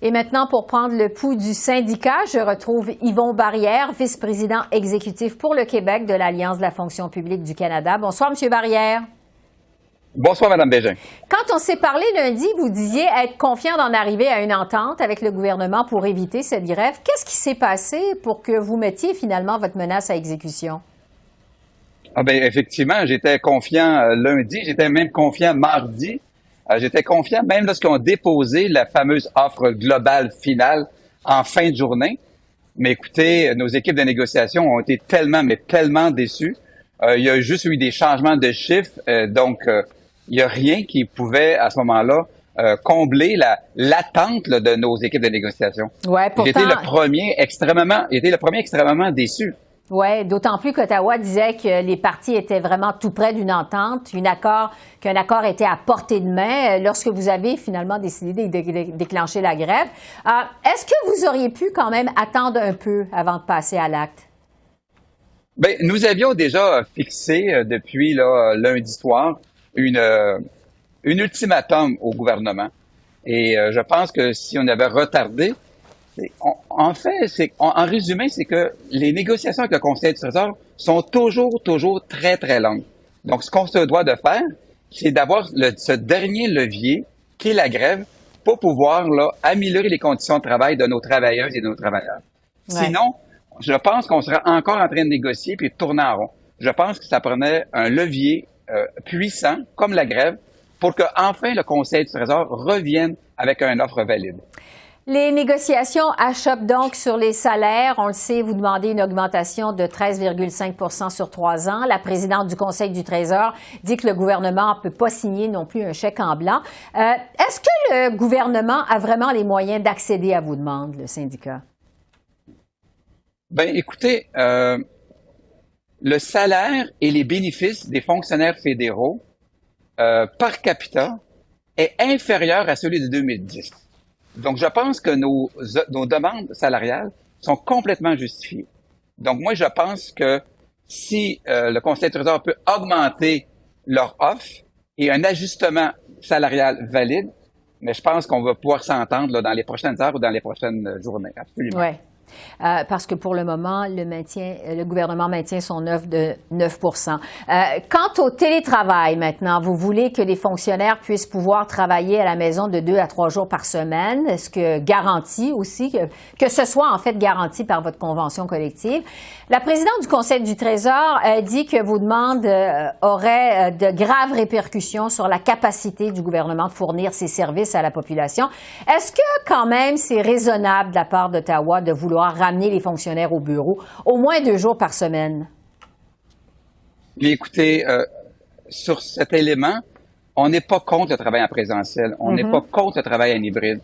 Et maintenant, pour prendre le pouls du syndicat, je retrouve Yvon Barrière, vice-président exécutif pour le Québec de l'Alliance de la fonction publique du Canada. Bonsoir, M. Barrière. Bonsoir, Mme Bégin. Quand on s'est parlé lundi, vous disiez être confiant d'en arriver à une entente avec le gouvernement pour éviter cette grève. Qu'est-ce qui s'est passé pour que vous mettiez finalement votre menace à exécution? Ah ben effectivement, j'étais confiant lundi, j'étais même confiant mardi. J'étais confiant même lorsqu'on a déposé la fameuse offre globale finale en fin de journée. Mais écoutez, nos équipes de négociation ont été tellement déçues. Il y a juste eu des changements de chiffres, donc il n'y a rien qui pouvait à ce moment-là combler l'attente de nos équipes de négociation. Ouais, pourtant... J'étais le premier extrêmement déçu. Oui, d'autant plus qu'Ottawa disait que les partis étaient vraiment tout près d'une entente, qu'un accord était à portée de main lorsque vous avez finalement décidé de déclencher la grève. Est-ce que vous auriez pu quand même attendre un peu avant de passer à l'acte? Bien, nous avions déjà fixé depuis lundi soir une ultimatum au gouvernement. Et je pense que si on avait retardé, en résumé, c'est que les négociations avec le Conseil du Trésor sont toujours très longues. Donc, ce qu'on se doit de faire, c'est d'avoir ce dernier levier, qui est la grève, pour pouvoir améliorer les conditions de travail de nos travailleuses et de nos travailleurs. Ouais. Sinon, je pense qu'on sera encore en train de négocier puis de tourner en rond. Je pense que ça prenait un levier puissant, comme la grève, pour que enfin le Conseil du Trésor revienne avec une offre valide. Les négociations achoppent donc sur les salaires. On le sait, vous demandez une augmentation de 13,5 sur 3 ans. La présidente du Conseil du Trésor dit que le gouvernement ne peut pas signer non plus un chèque en blanc. Est-ce que le gouvernement a vraiment les moyens d'accéder à vos demandes, le syndicat? Bien, écoutez, le salaire et les bénéfices des fonctionnaires fédéraux par capita est inférieur à celui de 2010. Donc, je pense que nos demandes salariales sont complètement justifiées. Donc, moi, je pense que si le Conseil du Trésor peut augmenter leur offre et un ajustement salarial valide, mais je pense qu'on va pouvoir s'entendre dans les prochaines heures ou dans les prochaines journées. Absolument. Ouais. Parce que pour le moment, le gouvernement maintient son offre de 9 Quant au télétravail maintenant, vous voulez que les fonctionnaires puissent pouvoir travailler à la maison de 2 à 3 jours par semaine. Est-ce que garanti aussi, que ce soit en fait garanti par votre convention collective? La présidente du Conseil du Trésor dit que vos demandes auraient de graves répercussions sur la capacité du gouvernement de fournir ses services à la population. Est-ce que quand même c'est raisonnable de la part d'Ottawa de vouloir ramener les fonctionnaires au bureau au moins 2 jours par semaine? Mais écoutez, sur cet élément, on n'est pas contre le travail en présentiel. On n'est pas contre le travail en hybride.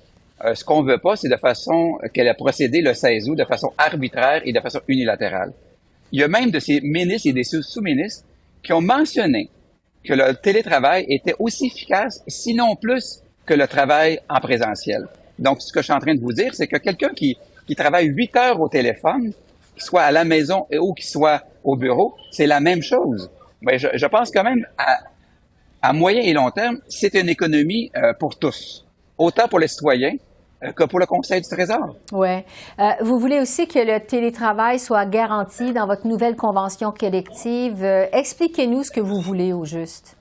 Ce qu'on ne veut pas, c'est de façon qu'elle a procédé le 16 août de façon arbitraire et de façon unilatérale. Il y a même de ces ministres et des sous-ministres qui ont mentionné que le télétravail était aussi efficace, sinon plus, que le travail en présentiel. Donc, ce que je suis en train de vous dire, c'est que quelqu'un qui travaille 8 heures au téléphone, qu'il soit à la maison ou qu'il soit au bureau, c'est la même chose. Mais je pense quand même, à moyen et long terme, c'est une économie pour tous, autant pour les citoyens que pour le Conseil du Trésor. Oui. Vous voulez aussi que le télétravail soit garanti dans votre nouvelle convention collective. Expliquez-nous ce que vous voulez au juste.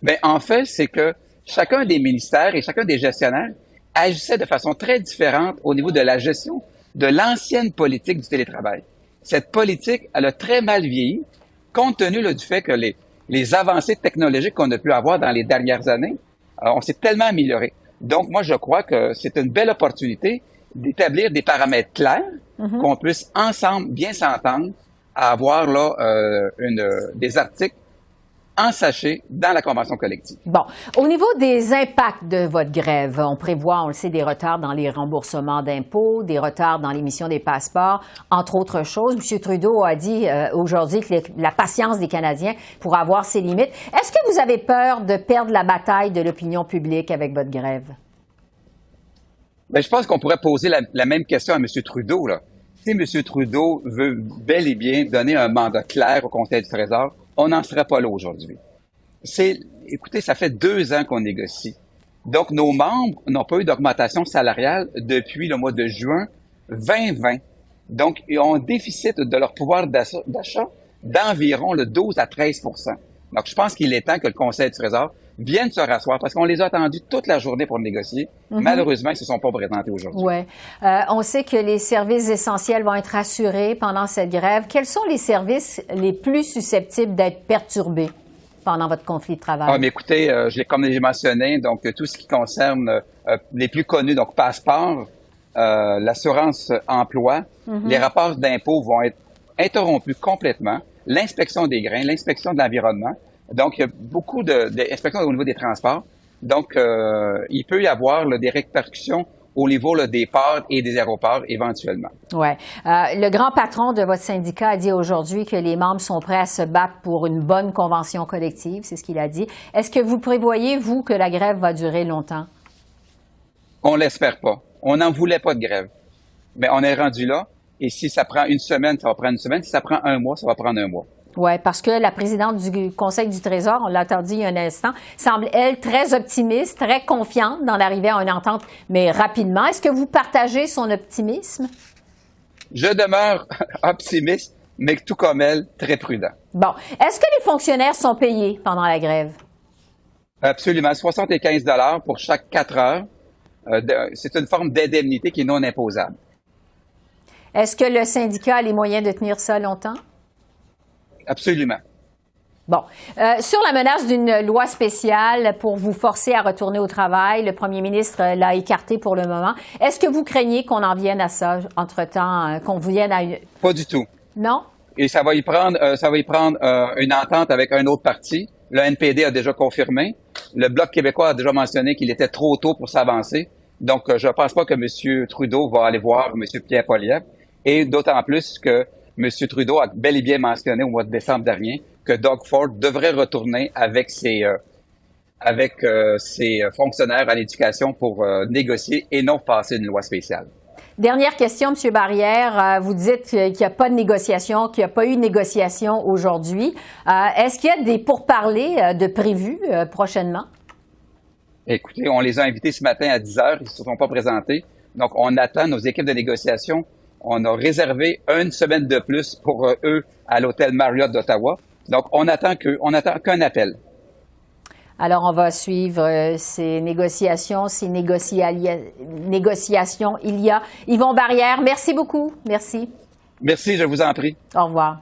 Bien, en fait, c'est que chacun des ministères et chacun des gestionnaires agissait de façon très différente au niveau de la gestion de l'ancienne politique du télétravail. Cette politique, elle a très mal vieilli, compte tenu du fait que les avancées technologiques qu'on a pu avoir dans les dernières années, on s'est tellement amélioré. Donc, moi, je crois que c'est une belle opportunité d'établir des paramètres clairs, qu'on puisse ensemble bien s'entendre à avoir des articles ensachés dans la convention collective. Bon. Au niveau des impacts de votre grève, on prévoit, on le sait, des retards dans les remboursements d'impôts, des retards dans l'émission des passeports, entre autres choses. M. Trudeau a dit aujourd'hui que la patience des Canadiens pourra avoir ses limites. Est-ce que vous avez peur de perdre la bataille de l'opinion publique avec votre grève? Bien, je pense qu'on pourrait poser la même question à M. Trudeau, là. Si M. Trudeau veut bel et bien donner un mandat clair au Conseil du Trésor, on n'en serait pas là aujourd'hui. Écoutez, ça fait 2 ans qu'on négocie. Donc, nos membres n'ont pas eu d'augmentation salariale depuis le mois de juin 2020. Donc, ils ont un déficit de leur pouvoir d'achat d'environ le 12 à 13 %. Donc, je pense qu'il est temps que le Conseil du Trésor vienne se rasseoir parce qu'on les a attendus toute la journée pour négocier. Malheureusement, ils ne se sont pas présentés aujourd'hui. Ouais. On sait que les services essentiels vont être assurés pendant cette grève. Quels sont les services les plus susceptibles d'être perturbés pendant votre conflit de travail? Ah, mais écoutez, comme j'ai mentionné, donc tout ce qui concerne les plus connus, donc passeport, l'assurance emploi, les rapports d'impôts vont être interrompus complètement. L'inspection des grains, l'inspection de l'environnement. Donc, il y a beaucoup d'inspections au niveau des transports. Donc, il peut y avoir des répercussions au niveau des ports et des aéroports éventuellement. Oui. Le grand patron de votre syndicat a dit aujourd'hui que les membres sont prêts à se battre pour une bonne convention collective, c'est ce qu'il a dit. Est-ce que vous prévoyez, vous, que la grève va durer longtemps? On l'espère pas. On n'en voulait pas de grève. Mais on est rendu là. Et si ça prend une semaine, ça va prendre une semaine. Si ça prend un mois, ça va prendre un mois. Oui, parce que la présidente du Conseil du Trésor, on l'a entendu il y a un instant, semble, elle, très optimiste, très confiante dans l'arrivée à une entente, mais rapidement. Est-ce que vous partagez son optimisme? Je demeure optimiste, mais tout comme elle, très prudent. Bon. Est-ce que les fonctionnaires sont payés pendant la grève? Absolument. 75 $ pour chaque 4 heures. C'est une forme d'indemnité qui est non imposable. Est-ce que le syndicat a les moyens de tenir ça longtemps? Absolument. Bon. Sur la menace d'une loi spéciale pour vous forcer à retourner au travail, le premier ministre l'a écarté pour le moment. Est-ce que vous craignez qu'on en vienne à ça entre-temps, qu'on vienne à une... Pas du tout. Non? Et ça va y prendre une entente avec un autre parti. Le NPD a déjà confirmé. Le Bloc québécois a déjà mentionné qu'il était trop tôt pour s'avancer. Donc, je ne pense pas que M. Trudeau va aller voir M. Pierre Poilievre. Et d'autant plus que M. Trudeau a bel et bien mentionné au mois de décembre dernier que Doug Ford devrait retourner avec ses fonctionnaires à l'éducation pour négocier et non passer une loi spéciale. Dernière question, M. Barrière. Vous dites qu'il n'y a pas de négociation, qu'il n'y a pas eu de négociation aujourd'hui. Est-ce qu'il y a des pourparlers de prévus prochainement? Écoutez, on les a invités ce matin à 10 heures. Ils ne se sont pas présentés. Donc, on attend nos équipes de négociation. On a réservé une semaine de plus pour eux à l'hôtel Marriott d'Ottawa. Donc, on attend qu'un appel. Alors, on va suivre ces négociations, négociations. Il y a Yvon Barrière. Merci beaucoup. Merci. Merci, je vous en prie. Au revoir.